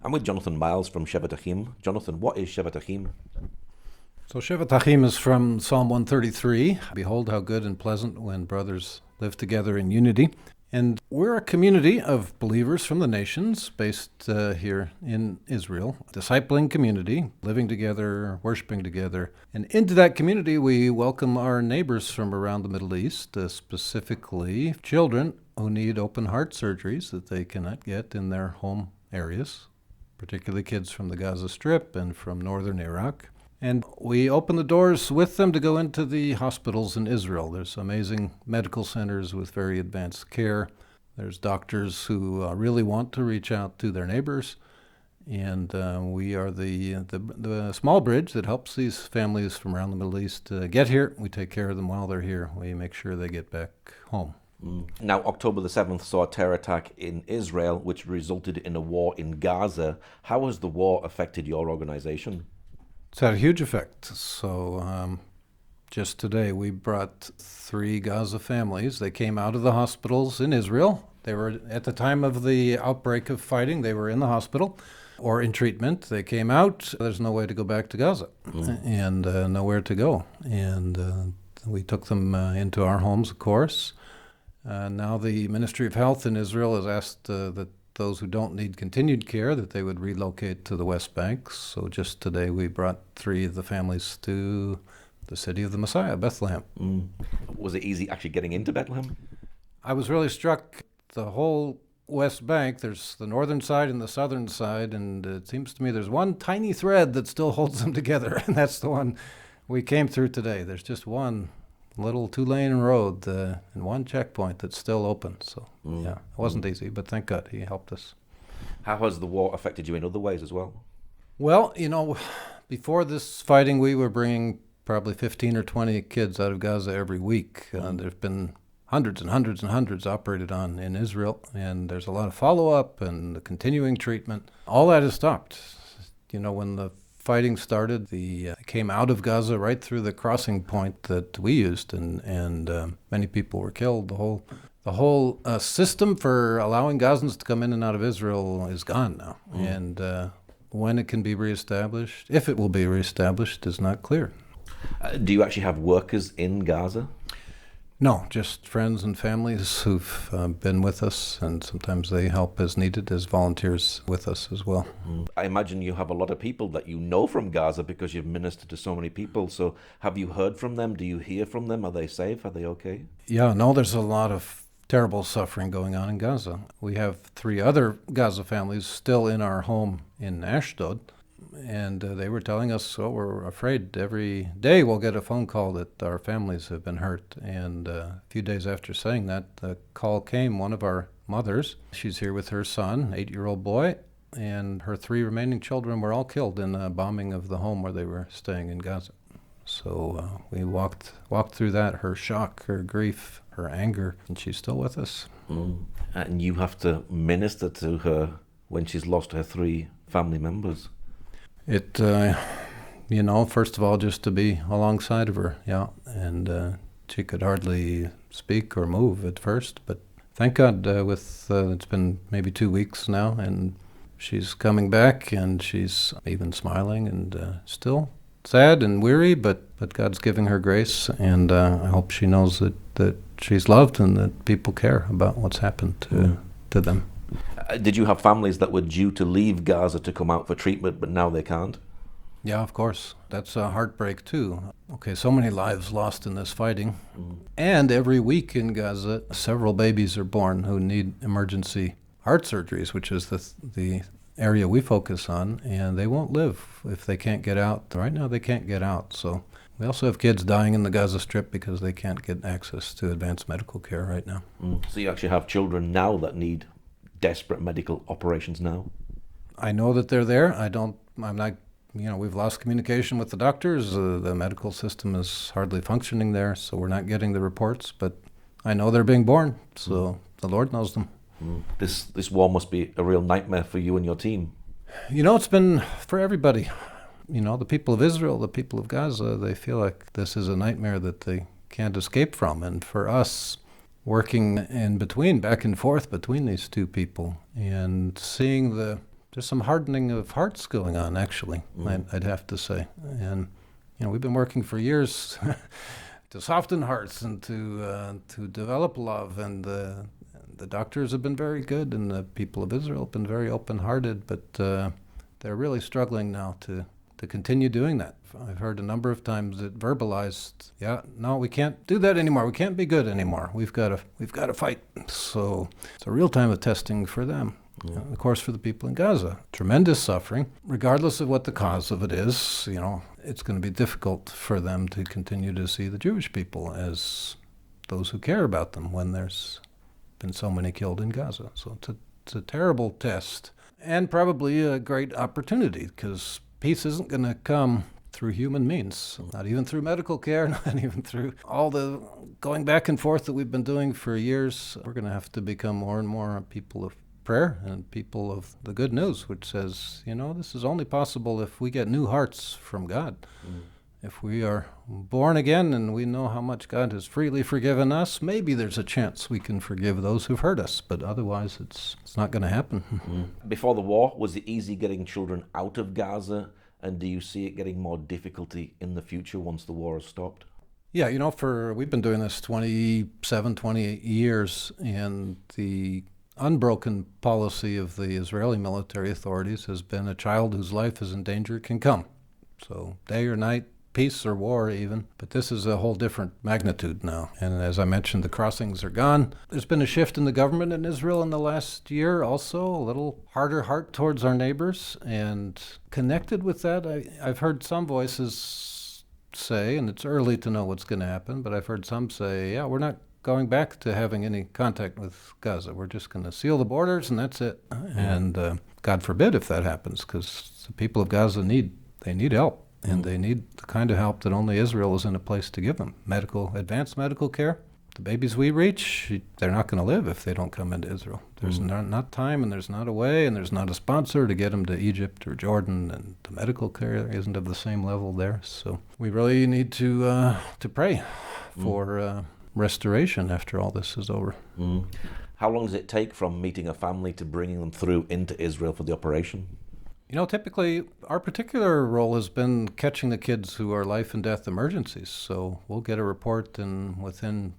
I'm with Jonathan Miles from Shevet Achim. Jonathan, what is Shevet Achim? So Shevet Achim is from Psalm 133. Behold how good and pleasant when brothers live together in unity. And we're a community of believers from the nations based here in Israel, discipling community, living together, worshiping together. And into that community, we welcome our neighbors from around the Middle East, specifically children who need open heart surgeries that they cannot get in their home areas, particularly kids from the Gaza Strip and from northern Iraq. And we open the doors with them to go into the hospitals in Israel. There's amazing medical centers with very advanced care. There's doctors who really want to reach out to their neighbors. And we are the small bridge that helps these families from around the Middle East get here. We take care of them while they're here. We make sure they get back home. Now, October the 7th saw a terror attack in Israel, which resulted in a war in Gaza. How has the war affected your organization? It's had a huge effect. So just today we brought 3 Gaza families. They came out of the hospitals in Israel. They were, at the time of the outbreak of fighting, they were in the hospital or in treatment. They came out. There's no way to go back to Gaza and nowhere to go. And we took them into our homes, of course. Now the Ministry of Health in Israel has asked that those who don't need continued care, that they would relocate to the West Bank. So just today we brought 3 of the families to the city of the Messiah, Bethlehem. Was it easy actually getting into Bethlehem? I was really struck. The whole West Bank, there's the northern side and the southern side, and it seems to me there's one tiny thread that still holds them together, and that's the one we came through today. There's just one little 2-lane road and one checkpoint that's still open. So, yeah, it wasn't easy, but thank God he helped us. How has the war affected you in other ways as well? Well, before this fighting, we were bringing probably 15 or 20 kids out of Gaza every week. There's been hundreds and hundreds and hundreds operated on in Israel, and there's a lot of follow-up and the continuing treatment. All that has stopped. When the fighting started, they came out of Gaza right through the crossing point that we used, and many people were killed. The whole system for allowing Gazans to come in and out of Israel is gone now. And when it can be reestablished, if it will be reestablished, is not clear. Do you actually have workers in Gaza? No, just friends and families who've been with us, and sometimes they help as needed as volunteers with us as well. I imagine you have a lot of people that you know from Gaza because you've ministered to so many people. So have you heard from them? Do you hear from them? Are they safe? Are they okay? Yeah, no, there's a lot of terrible suffering going on in Gaza. We have 3 other Gaza families still in our home in Ashdod. And they were telling us, we're afraid every day we'll get a phone call that our families have been hurt. And a few days after saying that, the call came, one of our mothers. She's here with her son, 8-year-old boy, and her 3 remaining children were all killed in a bombing of the home where they were staying in Gaza. So we walked through that, her shock, her grief, her anger, and she's still with us. And you have to minister to her when she's lost her 3 family members. It, first of all, just to be alongside of her, and she could hardly speak or move at first, but thank God it's been maybe 2 weeks now, and she's coming back, and she's even smiling, and still sad and weary, but God's giving her grace, and I hope she knows that she's loved and that people care about what's happened to them. Did you have families that were due to leave Gaza to come out for treatment, but now they can't? Yeah, of course. That's a heartbreak, too. Okay, so many lives lost in this fighting. And every week in Gaza, several babies are born who need emergency heart surgeries, which is the area we focus on, and they won't live if they can't get out. Right now, they can't get out. So we also have kids dying in the Gaza Strip because they can't get access to advanced medical care right now. So you actually have children now that need desperate medical operations now? I know that they're there. I'm not, we've lost communication with the doctors. The medical system is hardly functioning there, so we're not getting the reports, but I know they're being born, so the Lord knows them. This war must be a real nightmare for you and your team. It's been for everybody. The people of Israel, the people of Gaza, they feel like this is a nightmare that they can't escape from. And for us, working in between, back and forth between these 2 people, and seeing the there's some hardening of hearts going on, actually, I'd have to say. And, we've been working for years to soften hearts and to develop love. And the doctors have been very good, and the people of Israel have been very open-hearted, but they're really struggling now to continue doing that. I've heard a number of times it verbalized, no, we can't do that anymore. We can't be good anymore. We've got to fight. So it's a real time of testing for them. Of course, for the people in Gaza, tremendous suffering. Regardless of what the cause of it is, it's going to be difficult for them to continue to see the Jewish people as those who care about them when there's been so many killed in Gaza. So it's a terrible test, and probably a great opportunity, because peace isn't going to come through human means, not even through medical care, not even through all the going back and forth that we've been doing for years. We're going to have to become more and more people of prayer and people of the good news, which says, this is only possible if we get new hearts from God. If we are born again and we know how much God has freely forgiven us, maybe there's a chance we can forgive those who've hurt us, but otherwise it's not going to happen. Before the war, was it easy getting children out of Gaza, and do you see it getting more difficulty in the future once the war has stopped? Yeah, we've been doing this 27, 28 years, and the unbroken policy of the Israeli military authorities has been a child whose life is in danger can come. So day or night, peace or war even, but this is a whole different magnitude now. And as I mentioned, the crossings are gone. There's been a shift in the government in Israel in the last year also, a little harder heart towards our neighbors. And connected with that, I've heard some voices say, and it's early to know what's going to happen, but I've heard some say, we're not going back to having any contact with Gaza. We're just going to seal the borders and that's it. And God forbid if that happens, because the people of Gaza need help. And they need the kind of help that only Israel is in a place to give them. Advanced medical care. The babies we reach, they're not going to live if they don't come into Israel. There's not time, and there's not a way, and there's not a sponsor to get them to Egypt or Jordan, and the medical care isn't of the same level there. So we really need to pray for restoration after all this is over. How long does it take from meeting a family to bringing them through into Israel for the operation? Typically, our particular role has been catching the kids who are life and death emergencies. So we'll get a report, and within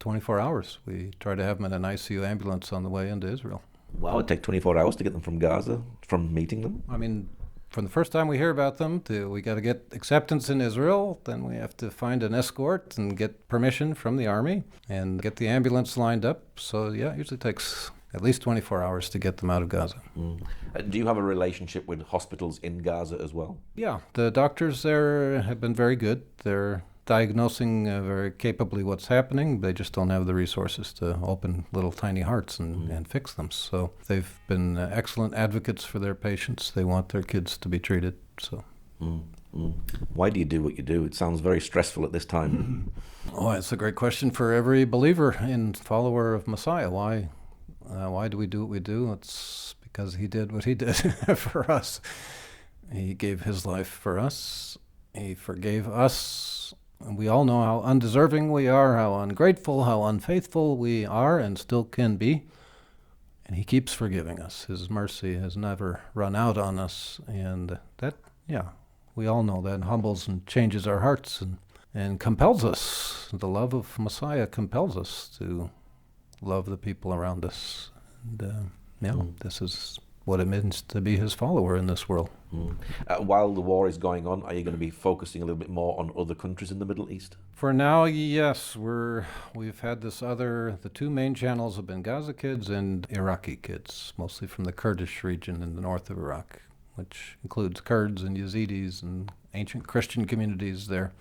24 hours, we try to have them in an ICU ambulance on the way into Israel. Wow, it'd take 24 hours to get them from Gaza, from meeting them? I mean, from the first time we hear about them we got to get acceptance in Israel, then we have to find an escort and get permission from the army and get the ambulance lined up. So it usually takes at least 24 hours to get them out of Gaza. Do you have a relationship with hospitals in Gaza as well? Yeah, the doctors there have been very good. They're diagnosing very capably what's happening. They just don't have the resources to open little tiny hearts and fix them. So they've been excellent advocates for their patients. They want their kids to be treated. So. Why do you do what you do? It sounds very stressful at this time. It's a great question for every believer and follower of Messiah. Why do we do what we do? It's because he did what he did for us. He gave his life for us. He forgave us. And we all know how undeserving we are, how ungrateful, how unfaithful we are and still can be. And he keeps forgiving us. His mercy has never run out on us. And that, we all know that humbles and changes our hearts and compels us. The love of Messiah compels us to love the people around us. And this is what it means to be his follower in this world. While the war is going on, are you going to be focusing a little bit more on other countries in the Middle East? For now, yes. We've had the two main channels have been Gaza kids and Iraqi kids, mostly from the Kurdish region in the north of Iraq, which includes Kurds and Yazidis and ancient Christian communities there.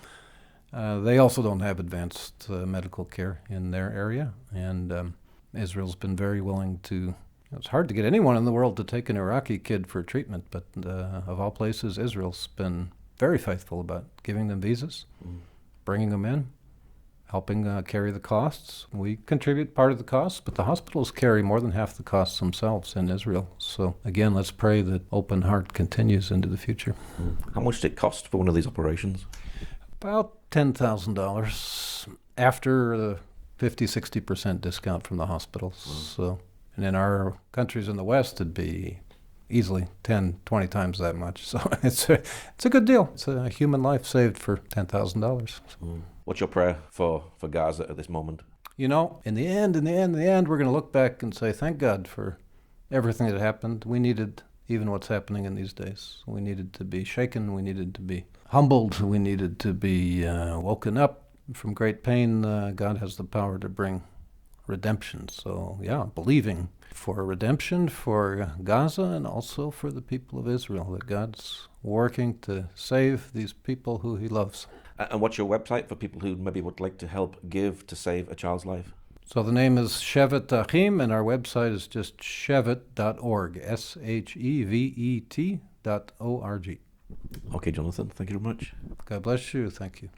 They also don't have advanced medical care in their area, and Israel's been very willing to. It's hard to get anyone in the world to take an Iraqi kid for treatment, but of all places, Israel's been very faithful about giving them visas, bringing them in, helping carry the costs. We contribute part of the costs, but the hospitals carry more than half the costs themselves in Israel. So again, let's pray that open heart continues into the future. How much did it cost for one of these operations? About $10,000 after the 50-60% discount from the hospitals. So, and in our countries in the West, it'd be easily 10, 20 times that much. So it's a good deal. It's a human life saved for $10,000. What's your prayer for Gaza at this moment? You know, in the end, we're going to look back and say, thank God for everything that happened. We needed even what's happening in these days. We needed to be shaken. We needed to be humbled. We needed to be woken up from great pain. God has the power to bring redemption. So, yeah, believing for redemption for Gaza and also for the people of Israel, that God's working to save these people who he loves. And what's your website for people who maybe would like to help give to save a child's life? So the name is Shevet Achim, and our website is just shevet.org, SHEVET.org. Okay, Jonathan, thank you very much. God bless you. Thank you.